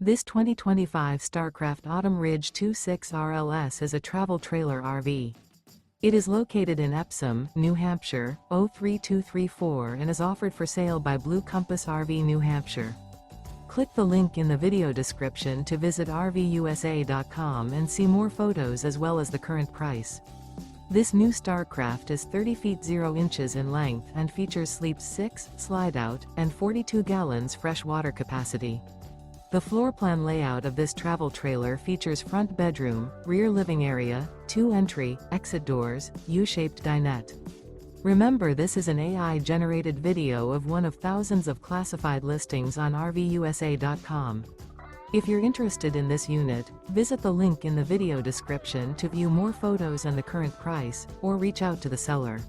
This 2025 Starcraft Autumn Ridge 26 RLS is a travel trailer RV. It is located in Epsom, New Hampshire, 03234 and is offered for sale by Blue Compass RV New Hampshire. Click the link in the video description to visit RVUSA.com and see more photos as well as the current price. This new Starcraft is 30 feet 0 inches in length and features sleeps 6, Slideout, and 42 gallons fresh water capacity. The floor plan layout of this travel trailer features front bedroom, rear living area, 2 entry, exit doors, U-shaped dinette. Remember, this is an AI-generated video of one of thousands of classified listings on RVUSA.com. If you're interested in this unit, visit the link in the video description to view more photos and the current price, or reach out to the seller.